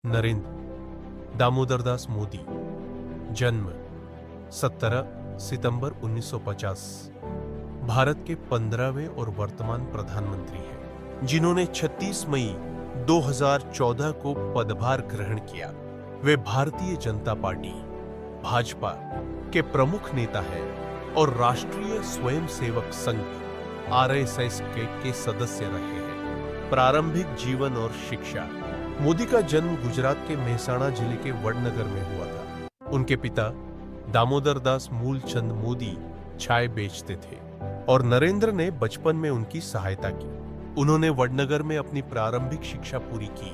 नरेंद्र दामोदर दास मोदी, जन्म 17 सितंबर 1950, भारत के 15वें और वर्तमान प्रधानमंत्री हैं, जिन्होंने 36 मई 2014 को पदभार ग्रहण किया। वे भारतीय जनता पार्टी भाजपा के प्रमुख नेता हैं और राष्ट्रीय स्वयंसेवक संघ आरएसएस के सदस्य रहे हैं। प्रारंभिक जीवन और शिक्षा। मोदी का जन्म गुजरात के मेहसाणा जिले के वडनगर में हुआ था। उनके पिता दामोदर दास मूलचंद मोदी चाय बेचते थे और नरेंद्र ने बचपन में उनकी सहायता की। उन्होंने वडनगर में अपनी प्रारंभिक शिक्षा पूरी की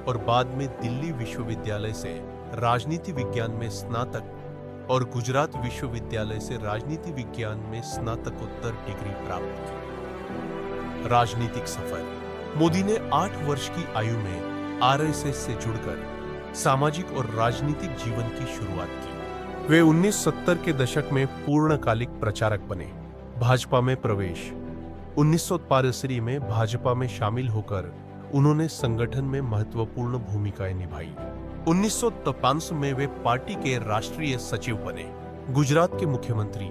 और बाद में दिल्ली विश्वविद्यालय से राजनीति विज्ञान में स्नातक और गुजरात विश्वविद्यालय से राजनीति विज्ञान में स्नातकोत्तर डिग्री प्राप्त की। राजनीतिक सफर। मोदी ने 8 वर्ष की आयु में आरएसएस से जुड़कर सामाजिक और राजनीतिक जीवन की शुरुआत की। वे 1970 के दशक में पूर्णकालिक प्रचारक बने। भाजपा में प्रवेश। 1982 में भाजपा में शामिल होकर उन्होंने संगठन में महत्वपूर्ण भूमिकाएं निभाई। 1953 में वे पार्टी के राष्ट्रीय सचिव बने। गुजरात के मुख्यमंत्री।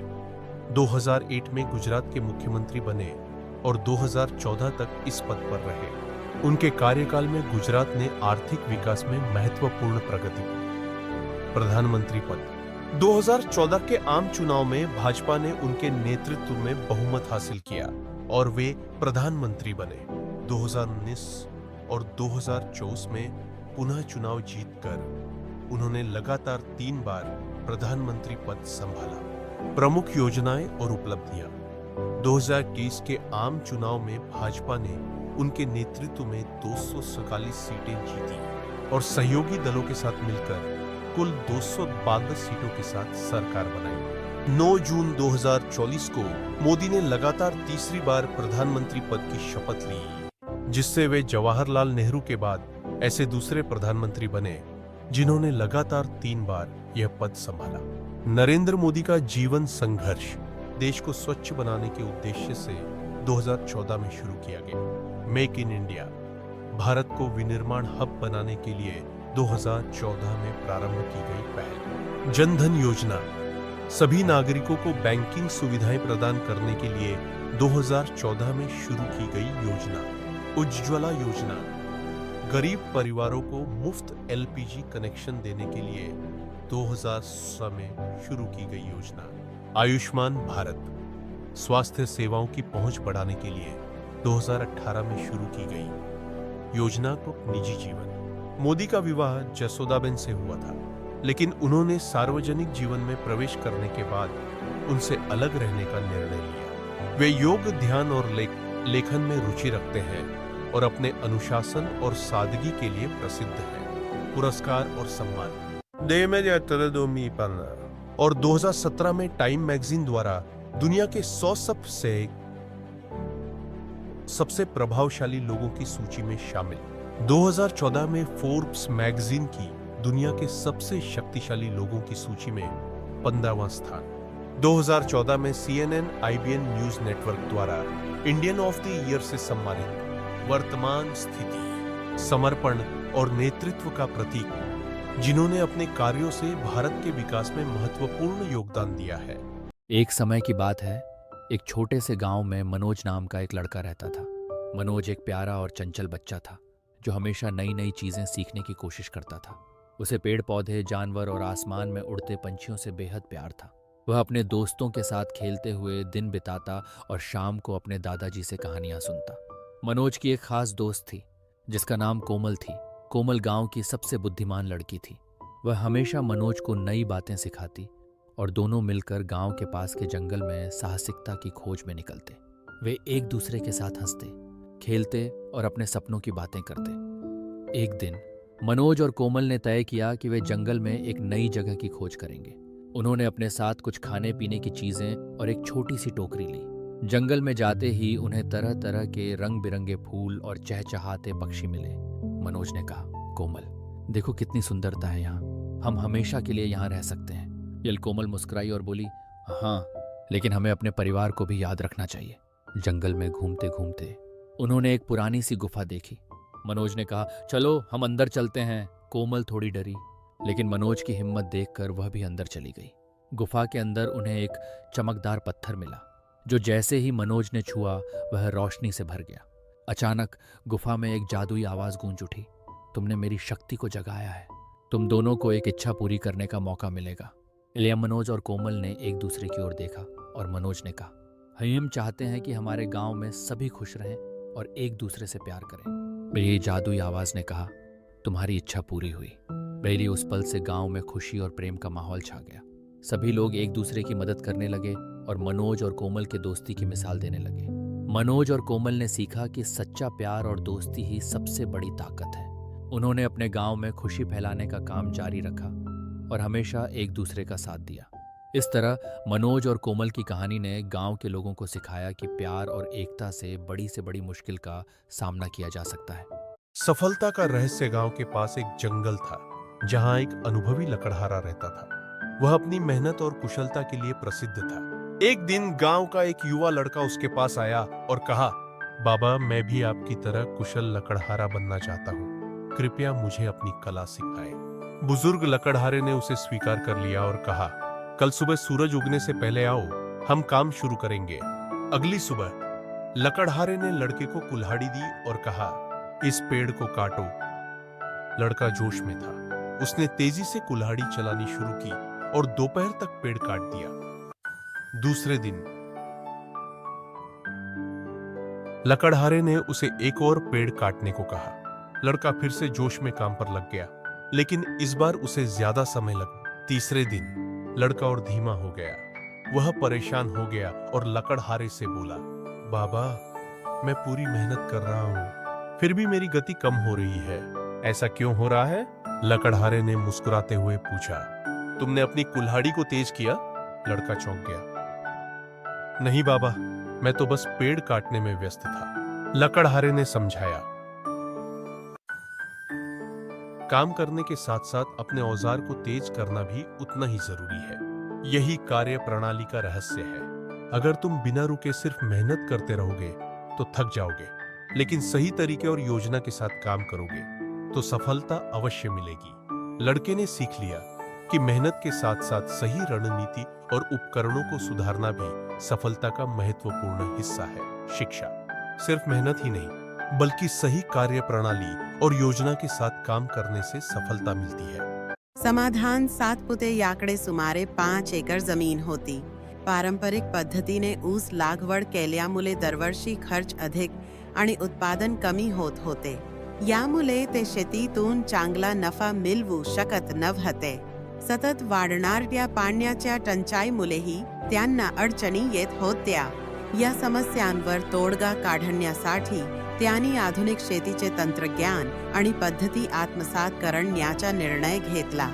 2001 में गुजरात के मुख्यमंत्री बने और 2014 तक इस पद पर रहे। उनके कार्यकाल में गुजरात ने आर्थिक विकास में महत्वपूर्ण प्रगति की। प्रधानमंत्री पद। 2014 के आम चुनाव में भाजपा ने उनके नेतृत्व में बहुमत हासिल किया और वे प्रधानमंत्री बने। 2019 और 2024 में पुनः चुनाव जीतकर उन्होंने लगातार 3 बार प्रधानमंत्री पद संभाला। प्रमुख योजनाएं और उपलब्धियां। 2021 के आम चुनाव में भाजपा ने उनके नेतृत्व में 247 सीटें जीती और सहयोगी दलों के साथ मिलकर कुल 262 सीटों के साथ सरकार बनाई। 9 जून 2024 को मोदी ने लगातार तीसरी बार प्रधानमंत्री पद की शपथ ली, जिससे वे जवाहरलाल नेहरू के बाद ऐसे दूसरे प्रधानमंत्री बने जिन्होंने लगातार 3 बार यह पद संभाला। नरेंद्र मोदी का जीवन संघर्ष। देश को स्वच्छ बनाने के उद्देश्य से 2014 में शुरू किया गया। Make in India. भारत को विनिर्माण हब बनाने के लिए 2014 में प्रारंभ की गई पहल। जन धन योजना। सभी नागरिकों को बैंकिंग सुविधाएं प्रदान करने के लिए 2014 में शुरू की गई योजना। उज्ज्वला योजना। गरीब परिवारों को मुफ्त एलपीजी कनेक्शन देने के लिए 2016 में शुरू की गई योजना। आयुष्मान भारत। स्वास्थ्य सेवाओं की पहुंच बढ़ाने के लिए 2018 में शुरू की गई योजना को निजी जीवन। मोदी का विवाह जसोदाबेन से हुआ था, लेकिन उन्होंने सार्वजनिक जीवन में प्रवेश करने के बाद उनसे अलग रहने का निर्णय लिया। वे योग, ध्यान और लेखन में रुचि रखते हैं और अपने अनुशासन और सादगी के लिए प्रसिद्ध हैं। पुरस्कार और सम्मान। और 2017 में टाइम मैगजीन द्वारा दुनिया के 100 सबसे प्रभावशाली लोगों की सूची में शामिल। 2014 में फोर्ब्स मैगजीन की दुनिया के सबसे शक्तिशाली लोगों की सूची में 15वां स्थान। 2014 में CNN IBN न्यूज नेटवर्क द्वारा इंडियन ऑफ द ईयर से सम्मानित। वर्तमान स्थिति। समर्पण और नेतृत्व का प्रतीक, जिन्होंने अपने कार्यों से भारत के विकास में महत्वपूर्ण योगदान दिया है। एक समय की बात है, एक छोटे से गांव में मनोज नाम का एक लड़का रहता था। मनोज एक प्यारा और चंचल बच्चा था जो हमेशा नई नई चीजें सीखने की कोशिश करता था। उसे पेड़ पौधे, जानवर और आसमान में उड़ते पंछियों से बेहद प्यार था। वह अपने दोस्तों के साथ खेलते हुए दिन बिताता और शाम को अपने दादाजी से कहानियां सुनता। मनोज की एक खास दोस्त थी जिसका नाम कोमल थी। कोमल गांव की सबसे बुद्धिमान लड़की थी। वह हमेशा मनोज को नई बातें सिखाती और दोनों मिलकर गांव के पास के जंगल में साहसिकता की खोज में निकलते। वे एक दूसरे के साथ हंसते, खेलते और अपने सपनों की बातें करते। एक दिन मनोज और कोमल ने तय किया कि वे जंगल में एक नई जगह की खोज करेंगे। उन्होंने अपने साथ कुछ खाने पीने की चीजें और एक छोटी सी टोकरी ली। जंगल में जाते ही उन्हें तरह तरह के रंग बिरंगे फूल और चहचहाते पक्षी मिले। मनोज ने कहा, कोमल, देखो कितनी सुंदरता है यहाँ, हम हमेशा के लिए यहाँ रह सकते हैं। कोमल मुस्कुराई और बोली, हाँ, लेकिन हमें अपने परिवार को भी याद रखना चाहिए। जंगल में घूमते घूमते उन्होंने एक पुरानी सी गुफा देखी। मनोज ने कहा, चलो हम अंदर चलते हैं। कोमल थोड़ी डरी, लेकिन मनोज की हिम्मत देखकर वह भी अंदर चली गई। गुफा के अंदर उन्हें एक चमकदार पत्थर मिला, जो जैसे ही मनोज ने छुआ वह रोशनी से भर गया। अचानक गुफा में एक जादुई आवाज गूंज उठी, तुमने मेरी शक्ति को जगाया है, तुम दोनों को एक इच्छा पूरी करने का मौका मिलेगा। इलिया मनोज और कोमल ने एक दूसरे की ओर देखा और मनोज ने कहा, हम चाहते हैं कि हमारे गांव में सभी खुश रहें और एक दूसरे से प्यार करें। मेरी जादुई आवाज ने कहा, तुम्हारी इच्छा पूरी हुई। मेरी उस पल से गांव में खुशी और प्रेम का माहौल छा गया। सभी लोग एक दूसरे की मदद करने लगे और मनोज और कोमल के दोस्ती की मिसाल देने लगे। मनोज और कोमल ने सीखा कि सच्चा प्यार और दोस्ती ही सबसे बड़ी ताकत है। उन्होंने अपने गांव में खुशी फैलाने का काम जारी रखा और हमेशा एक दूसरे का साथ दिया। इस तरह मनोज और कोमल की कहानी ने गांव के लोगों को सिखाया कि प्यार और एकता से बड़ी मुश्किल का सामना किया जा सकता है। सफलता का रहस्य गांव के पास एक जंगल था, जहां एक अनुभवी लकड़हारा रहता था। वह अपनी मेहनत और कुशलता के लिए प्रसिद्ध था। एक दिन गांव का एक युवा लड़का उसके पास आया और कहा, बाबा, मैं भी आपकी तरह कुशल लकड़हारा बनना चाहता हूँ, कृपया मुझे अपनी कला सिखाएं। बुजुर्ग लकड़हारे ने उसे स्वीकार कर लिया और कहा, कल सुबह सूरज उगने से पहले आओ, हम काम शुरू करेंगे। अगली सुबह लकड़हारे ने लड़के को कुल्हाड़ी दी और कहा, इस पेड़ को काटो। लड़का जोश में था। उसने तेजी से कुल्हाड़ी चलानी शुरू की और दोपहर तक पेड़ काट दिया। दूसरे दिन लकड़हारे ने उसे एक और पेड़ काटने को कहा। लड़का फिर से जोश में काम पर लग गया, लेकिन इस बार उसे ज्यादा समय लगा। तीसरे दिन लड़का और धीमा हो गया। वह परेशान हो गया और लकड़हारे से बोला, बाबा, मैं पूरी मेहनत कर रहा हूं, फिर भी मेरी गति कम हो रही है। ऐसा क्यों हो रहा है? लकड़हारे ने मुस्कुराते हुए पूछा। तुमने अपनी कुल्हाड़ी को तेज किया? लड़का चौंक गया। नहीं बाबा, मैं तो बस पेड़ काटने में व्यस्त था, लकड़हारे ने समझाया। काम करने के साथ साथ अपने औजार को तेज करना भी उतना ही जरूरी है। यही कार्य प्रणाली का रहस्य है। अगर तुम बिना रुके सिर्फ मेहनत करते रहोगे तो थक जाओगे, लेकिन सही तरीके और योजना के साथ काम करोगे तो सफलता अवश्य मिलेगी। लड़के ने सीख लिया कि मेहनत के साथ साथ सही रणनीति और उपकरणों को सुधारना भी सफलता का महत्वपूर्ण हिस्सा है। शिक्षा सिर्फ मेहनत ही नहीं, बल्कि सही कार्य प्रणाली और योजना के साथ काम करने से सफलता मिलती है। समाधान: सातपुते याकडे सुमारे 5 एकर जमीन होती. पारंपरिक पद्धतीने ऊस लागवड केल्यामुळे दरवर्षी खर्च अधिक आणि उत्पादन कमी होत होते. यामुळे ते शेतीतून चांगला नफा मिळवू शकत नव्हते. सतत वाढणाऱ्या पाण्याच्या टंचाईमुळेही त्यांना अडचणी येत होत्या. या समस्यांवर तोडगा काढण्यासाठी त्यांनी आधुनिक शेतीचे तंत्रज्ञान आणि पद्धती आत्मसात करण्याचा निर्णय घेतला.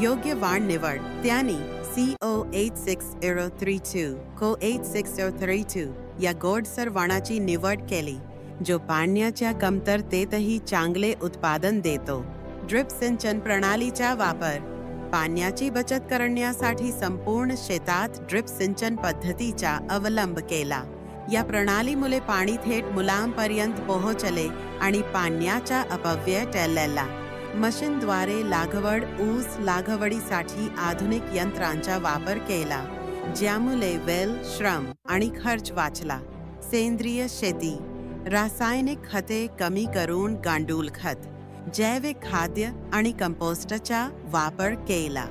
योग्य वाण निवड: त्यांनी CO8632 Co8632 या गोडसर वाणाची निवड केली, जो पाण्याच्या कमतरतेतही चांगले उत्पादन देतो. ड्रिप सिंचन प्रणालीचा वापर: पाण्याची बचत करण्यासाठी संपूर्ण शेतात ड्रिप सिंचन पद्धतीचा अवलंब केला. या प्रणालीमुळे पाणी थेट मुलांपर्यंत पोहोचले आणि पाण्याचा अपव्यय टळला. मशीनद्वारे लागवड: ऊस लागवडीसाठी आधुनिक यंत्रांचा वापर केला, ज्यामुळे वेळ, श्रम आणि खर्च वाचला. सेंद्रिय शेती: रासायनिक खते कमी करून गांडूळ खत, जैविक खाद्य आणि कंपोस्टचा वापर केला.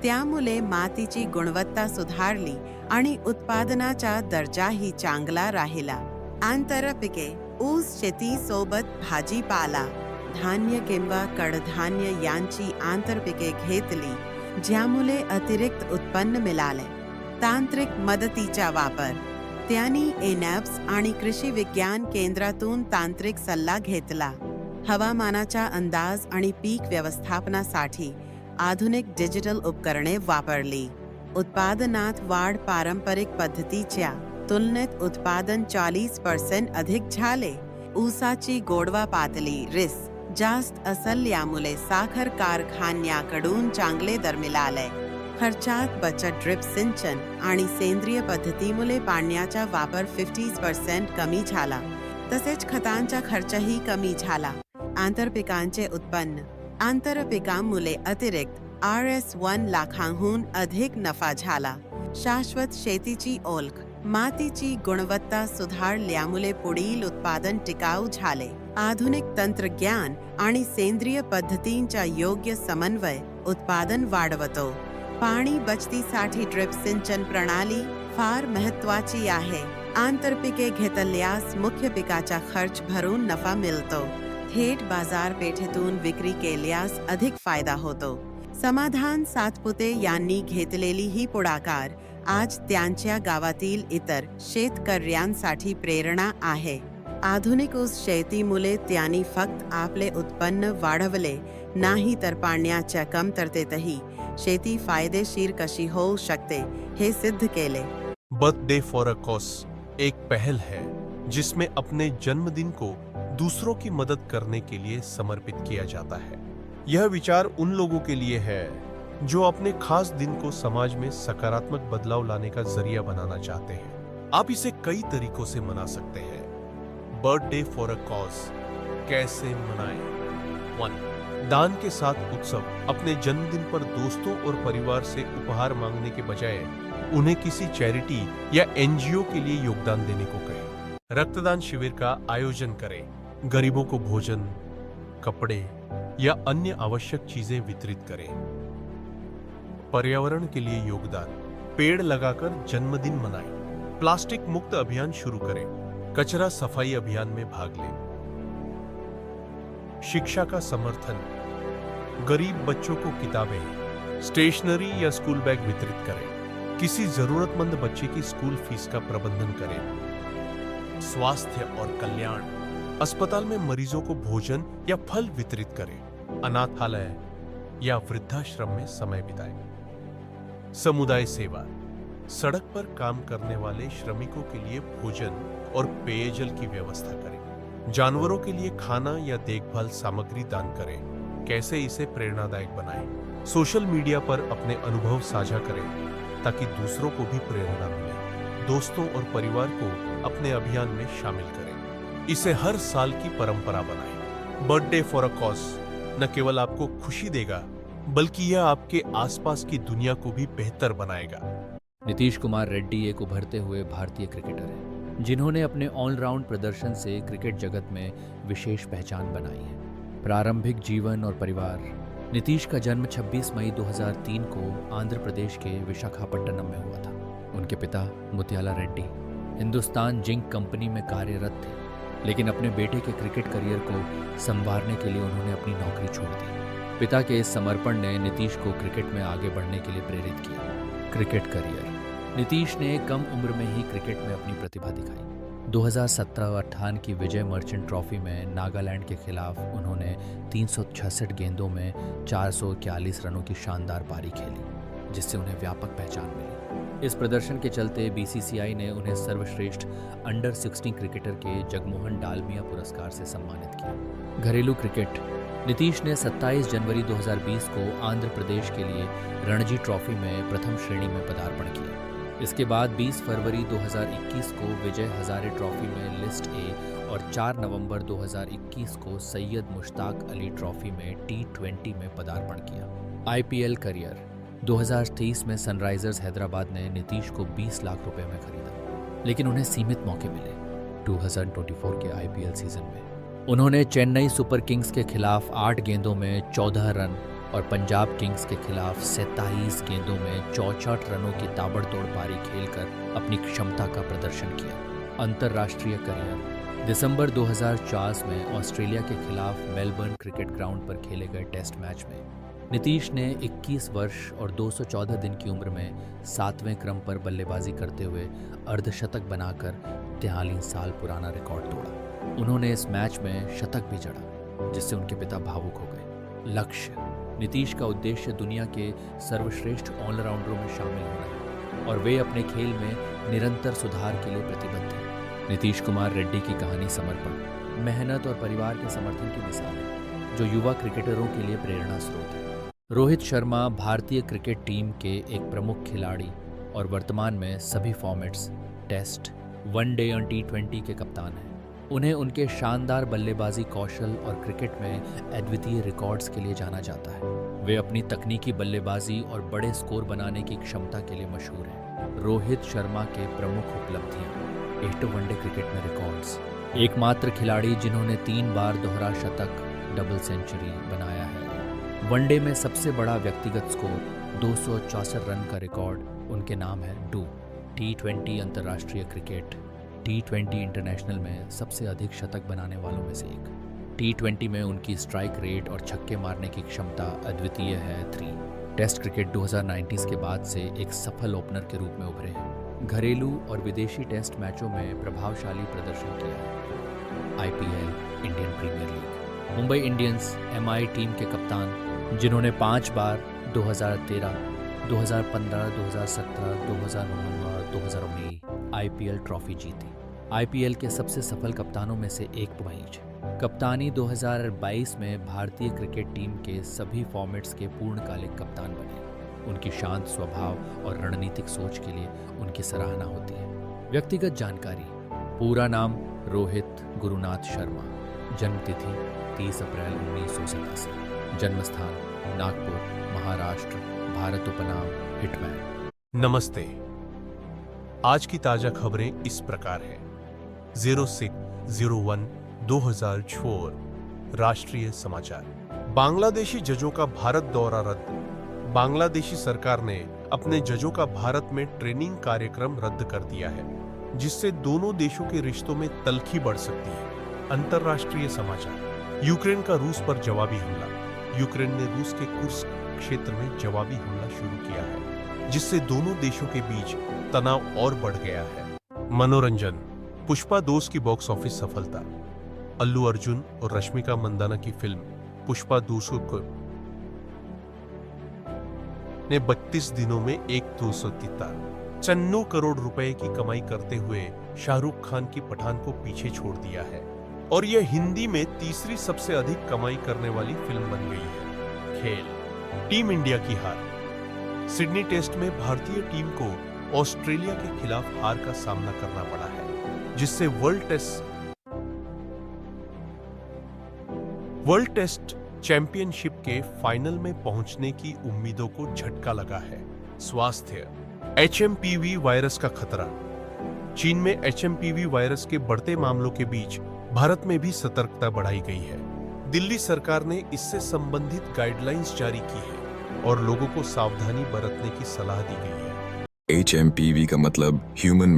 त्यामुळे मातीची गुणवत्ता सुधारली आणि उत्पादनाचा दर्जाही चांगला राहिला. आंतरपिके: ऊस शेतीसोबत भाजीपाला, धान्य किंवा कडधान्य यांची आंतरपिके घेतली, ज्यामुळे अतिरिक्त उत्पन्न मिळाले. तांत्रिक मदतीचा वापर: त्यांनी एनॅप्स आणि कृषी विज्ञान केंद्रातून तांत्रिक सल्ला घेतला. हवामानाचा अंदाज आणि पीक व्यवस्थापनासाठी आधुनिक डिजिटल उपकरणे वापरली. उत्पादनात वाढ: पारंपरिक पद्धतीच्या तुलनेत उत्पादन 40% अधिक झाले. ऊसाची गोडवा पातळी रिस जास्त असल्यामुळे साखर कारखान्याकडून चांगले दर मिळाले. खर्चात बचत: ड्रिप सिंचन आणि सेंद्रिय पद्धतीमुळे पाण्याचा वापर 50% कमी झाला, तसेच खतांचा खर्चही कमी झाला. आंतरपिकांचे उत्पन्न: आंतरपिकामुळे अतिरिक्त RS1 लाखांहून अधिक नफा झाला. शाश्वत शेतीची ओळख. मातीची गुणवत्ता सुधारल्यामुळे पुढील उत्पादन टिकाऊ झाले. आधुनिक तंत्रज्ञान आणि सेंद्रिय पद्धतींचा योग्य समन्वय उत्पादन वाढवतो. पाणी बचतीसाठी ड्रिप सिंचन प्रणाली फार महत्त्वाची आहे. आंतरपिके घेतल्यास मुख्य पिकाचा खर्च भरून नफा मिळतो. थेट बाजारपेठेतून विक्री केल्यास अधिक फायदा होतो. समाधान सातपुते यांनी घेतलेली ही पुढाकार आज त्यांच्या गावातील इतर शेतकऱ्यांसाठी प्रेरणा आहे. आधुनिक ऊस शेतीमुळे त्यांनी फक्त आपले उत्पन्न वाढवले नाही तर पाण्याच्या कमतरतेतही शेती फायदेशीर कशी होऊ शकते हे सिद्ध केले. बर्थडे फॉर अ कॉज एक पहल है जिसमें अपने जन्मदिन को दूसरों की मदद करने के लिए समर्पित किया जाता है. यह विचार उन लोगों के लिए है जो अपने खास दिन को समाज में सकारात्मक बदलाव लाने का जरिया बनाना चाहते हैं. आप इसे कई तरीकों से मना सकते हैं. बर्थडे फॉर अ कॉज कैसे मनाएं? 1. दान के साथ उत्सव. अपने जन्मदिन पर दोस्तों और परिवार से उपहार मांगने के बजाय उन्हें किसी चैरिटी या NGO के लिए योगदान देने को कहें. रक्तदान शिविर का आयोजन करें. गरीबों को भोजन, कपड़े या अन्य आवश्यक चीजें वितरित करें. पर्यावरण के लिए योगदान. पेड़ लगाकर जन्मदिन मनाएं. प्लास्टिक मुक्त अभियान शुरू करें. कचरा सफाई अभियान में भाग लें. शिक्षा का समर्थन. गरीब बच्चों को किताबें, स्टेशनरी या स्कूल बैग वितरित करें. किसी जरूरतमंद बच्चे की स्कूल फीस का प्रबंधन करें. स्वास्थ्य और कल्याण. अस्पताल में मरीजों को भोजन या फल वितरित करें. अनाथालय या वृद्धाश्रम में समय बिताएं. समुदाय सेवा. सड़क पर काम करने वाले श्रमिकों के लिए भोजन और पेयजल की व्यवस्था करें. जानवरों के लिए खाना या देखभाल सामग्री दान करें. कैसे इसे प्रेरणादायक बनाएं? सोशल मीडिया पर अपने अनुभव साझा करें ताकि दूसरों को भी प्रेरणा मिले. दोस्तों और परिवार को अपने अभियान में शामिल करें. इसे हर साल की परंपरा बनाएं. बर्थडे फॉर अ कॉज न केवल आपको खुशी देगा बल्कि यह आपके आसपास की दुनिया को भी बेहतर बनाएगा. नीतीश कुमार रेड्डी एक उभरते हुए भारतीय क्रिकेटर हैं जिन्होंने अपने ऑलराउंड प्रदर्शन से क्रिकेट जगत में विशेष पहचान बनाई है. प्रारंभिक जीवन और परिवार. नीतीश का जन्म 26 मई 2003 को आंध्र प्रदेश के विशाखापट्टनम में हुआ था. उनके पिता मुत्याला रेड्डी हिंदुस्तान जिंक कंपनी में कार्यरत थे, लेकिन अपने बेटे के क्रिकेट करियर को संवारने के लिए उन्होंने अपनी नौकरी छोड़ दी. पिता के इस समर्पण ने नीतीश को क्रिकेट में आगे बढ़ने के लिए प्रेरित किया. Cricket career. नीतीश ने कम उम्र में ही क्रिकेट में अपनी प्रतिभा दिखाई. 2017-18 की विजय मर्चेंट ट्रॉफी में नागालैंड के खिलाफ उन्होंने 366 गेंदों में 441 रनों की शानदार पारी खेली, जिससे उन्हें व्यापक पहचान मिली. इस प्रदर्शन के चलते BCCI ने उन्हें सर्वश्रेष्ठ अंडर 16 क्रिकेटर के जगमोहन डालमिया पुरस्कार से सम्मानित किया. घरेलू क्रिकेट. नीतीश ने 27 जनवरी 2020 को आंध्र प्रदेश के लिए रणजी ट्रॉफी में प्रथम श्रेणी में पदार्पण किया. इसके बाद 20 फरवरी 2021 को विजय हजारे ट्रॉफी में लिस्ट ए और 4 नवंबर 2021 को सैयद मुश्ताक अली ट्रॉफी में T20 में पदार्पण किया. IPL career. 2023 में सनराइजर्स हैदराबाद ने नीतीश को 20 लाख रुपए में खरीदा, लेकिन उन्हें सीमित मौके मिले. 2024 के IPL सीजन में उन्होंने चेन्नई सुपर किंग्स के खिलाफ 8 गेंदों में 14 रन और पंजाब किंग्स के खिलाफ 27 गेंदों में 64 रनों की ताबड़तोड़ पारी खेलकर अपनी क्षमता का प्रदर्शन किया. अंतर्राष्ट्रीय करियर. दिसंबर 2004 में ऑस्ट्रेलिया के खिलाफ मेलबर्न क्रिकेट ग्राउंड पर खेले गए टेस्ट मैच में नीतीश ने 21 वर्ष और 214 दिन की उम्र में 7वें क्रम पर बल्लेबाजी करते हुए अर्धशतक बनाकर 43 साल पुराना रिकॉर्ड तोड़ा. उन्होंने इस मैच में शतक भी जड़ा, जिससे उनके पिता भावुक हो गए. लक्ष्य. नीतीश का उद्देश्य दुनिया के सर्वश्रेष्ठ ऑलराउंडरों में शामिल होना है और वे अपने खेल में निरंतर सुधार के लिए प्रतिबद्ध हैं. नीतीश कुमार रेड्डी की कहानी समर्पण, मेहनत और परिवार के समर्थन की मिसाल है, जो युवा क्रिकेटरों के लिए प्रेरणा स्रोत है. रोहित शर्मा भारतीय क्रिकेट टीम के एक प्रमुख खिलाड़ी और वर्तमान में सभी फॉर्मेट्स, टेस्ट, वनडे और T20 के कप्तान हैं. उन्हें उनके शानदार बल्लेबाजी कौशल और क्रिकेट में अद्वितीय रिकॉर्ड्स के लिए जाना जाता है। वे अपनी तकनीकी बल्लेबाजी और बड़े स्कोर बनाने की क्षमता के लिए मशहूर हैं। रोहित शर्मा के प्रमुख उपलब्धियां: 8 वनडे क्रिकेट में रिकॉर्ड्स, एकमात्र खिलाड़ी जिन्होंने 3 बार दोहरा शतक डबल सेंचुरी बनाया है। वनडे में सबसे बड़ा व्यक्तिगत स्कोर 264 रन का रिकॉर्ड उनके नाम है। T20 अंतर्राष्ट्रीय क्रिकेट, T20 इंटरनेशनल में सबसे अधिक शतक बनाने वालों में से एक। T20 में उनकी स्ट्राइक रेट और छक्के मारने की क्षमता अद्वितीय है। 3 टेस्ट क्रिकेट 2019 के बाद से एक सफल ओपनर के रूप में उभरे हैं। घरेलू और विदेशी टेस्ट मैचों में प्रभावशाली प्रदर्शन किया है। IPL Indian Premier League, Mumbai Indians MI team के कप्तान, जिन्होंने 5 बार 2013, 2015, 2017, 2019 और 2019 IPL ट्रॉफी जीती। IPL के सबसे सफल कप्तानों में से एक वहीज। कप्तानी 2022 में भारतीय क्रिकेट टीम के सभी फॉर्मेट्स के पूर्णकालिक कप्तान बने। उनकी शांत स्वभाव और रणनीतिक सोच के लिए उनकी सराहना होती है। व्यक्तिगत जानकारी: पूरा नाम रोहित गुरुनाथ शर्मा, जन्मतिथि 30 अप्रैल 1987, जन्मस्थान नागपुर, महाराष्ट्र, भारत, उपनाम हिटमैन। नमस्ते। आज की ताजा खबरें इस प्रकार है। 06/01/2004 राष्ट्रीय समाचार। बांग्लादेशी जजों का भारत दौरा रद्द। बांग्लादेशी सरकार ने अपने जजों का भारत में ट्रेनिंग कार्यक्रम रद्द कर दिया है, जिससे दोनों देशों के रिश्तों में तल्खी बढ़ सकती है। अंतर्राष्ट्रीय समाचार। यूक्रेन का रूस पर जवाबी हमला। यूक्रेन ने रूस के कुर्स्क क्षेत्र में जवाबी हमला शुरू किया है, जिससे दोनों देशों के बीच तनाव और बढ़ गया है। मनोरंजन। पुष्पा 2 की बॉक्स ऑफिस सफलता। अल्लू अर्जुन और रश्मिका मंदाना की फिल्म पुष्पा 2 ने 32 दिनों में 194 करोड़ रुपए की कमाई करते हुए शाहरुख खान की पठान को पीछे छोड़ दिया है और यह हिंदी में तीसरी सबसे अधिक कमाई करने वाली फिल्म बन गई है। खेल। टीम इंडिया की हार। सिडनी टेस्ट में भारतीय टीम को ऑस्ट्रेलिया के खिलाफ हार का सामना करना पड़ा है, जिससे वर्ल्ड टेस्ट चैंपियनशिप के फाइनल में पहुंचने की उम्मीदों को झटका लगा है। स्वास्थ्य। HMPV वायरस का खतरा। चीन में HMPV वायरस के बढ़ते मामलों के बीच भारत में भी सतर्कता बढ़ाई गई है। दिल्ली सरकार ने इससे संबंधित गाइडलाइंस जारी की है और लोगों को सावधानी बरतने की सलाह दी गई है। HMPV का मतलब ह्यूमन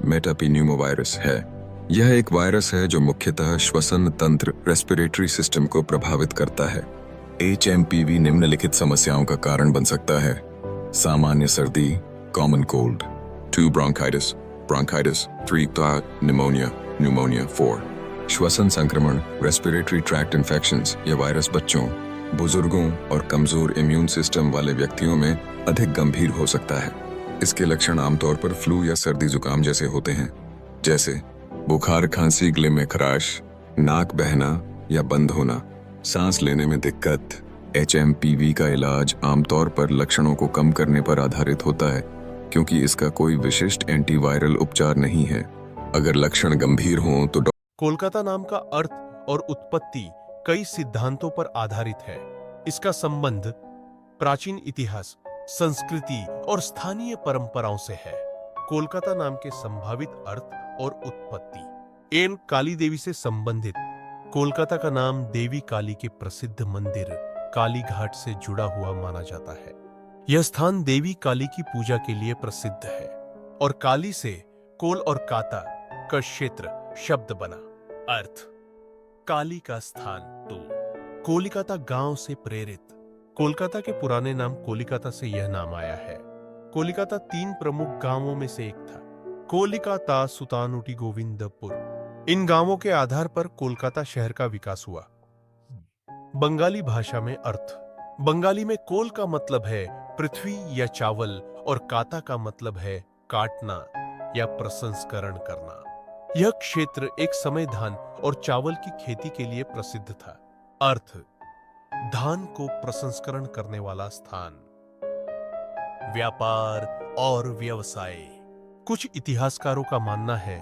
मेटापन्यूमोवायरस है। यह एक वायरस है जो मुख्यतः श्वसन तंत्र रेस्पिरेटरी सिस्टम को प्रभावित करता है। HMPV निम्नलिखित समस्याओं का कारण बन सकता है: सामान्य सर्दी, कॉमन कोल्ड, 2 ब्रोंकाइटिस, 3 न्यूमोनिया, 4 श्वसन संक्रमण, रेस्पिरेटरी ट्रैक्ट इन्फेक्शंस। यह वायरस बच्चों, बुजुर्गों और कमजोर इम्यून सिस्टम वाले व्यक्तियों में अधिक गंभीर हो सकता है। इसके लक्षण आमतौर पर फ्लू या सर्दी जुकाम जैसे होते हैं, जैसे बुखार, खांसी, गले में खराश, नाक बहना या बंद होना, सांस लेने में दिक्कत। HMPV का इलाज आमतौर पर लक्षणों को कम करने पर आधारित होता है, क्योंकि इसका कोई विशिष्ट एंटीवायरल उपचार नहीं है। अगर लक्षण गंभीर हों तो कोलकाता नाम का अर्थ और उत्पत्ति कई सिद्धांतों पर आधारित है। इसका संबंध प्राचीन इतिहास, संस्कृति और स्थानीय परंपराओं से है। कोलकाता नाम के संभावित अर्थ और उत्पत्ति। एन काली देवी से संबंधित। कोलकाता का नाम देवी काली के प्रसिद्ध मंदिर काली घाट से जुड़ा हुआ माना जाता है। यह स्थान देवी काली की पूजा के लिए प्रसिद्ध है और काली से कोल और काता का क्षेत्र शब्द बना। अर्थ: काली का स्थान। तो कोलिकाता गांव से प्रेरित। कोलकाता के पुराने नाम कोलिकाता से यह नाम आया है। कोलिकाता 3 प्रमुख गांवों में से एक था: कोलिकाता, सुतानुटी, गोविंदपुर। इन गांवों के आधार पर कोलकाता शहर का विकास हुआ। बंगाली भाषा में अर्थ। बंगाली में कोल का मतलब है पृथ्वी या चावल और काता का मतलब है काटना या प्रसंस्करण करना। यह क्षेत्र एक समय धान और चावल की खेती के लिए प्रसिद्ध था। अर्थ: धान को प्रसंस्करण करने वाला स्थान। व्यापार और व्यवसाय। कुछ इतिहासकारों का मानना है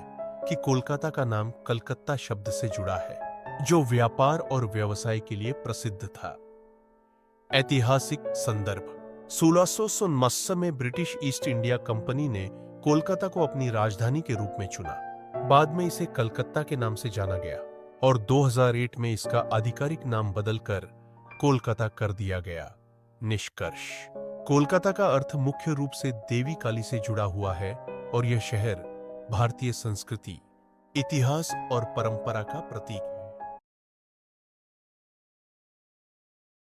कि कोलकाता का नाम कलकत्ता शब्द से जुड़ा है, जो व्यापार और व्यवसाय के लिए प्रसिद्ध था। ऐतिहासिक संदर्भ: 1649 में ब्रिटिश ईस्ट इंडिया कंपनी ने कोलकाता को अपनी राजधानी के रूप में चुना। बाद में इसे कलकत्ता के नाम से जाना गया और 2008 में इसका आधिकारिक नाम बदलकर कोलकाता कर दिया गया। निष्कर्ष: कोलकाता का अर्थ मुख्य रूप से देवी काली से जुड़ा हुआ है और यह शहर भारतीय संस्कृति, इतिहास और परंपरा का प्रतीक है।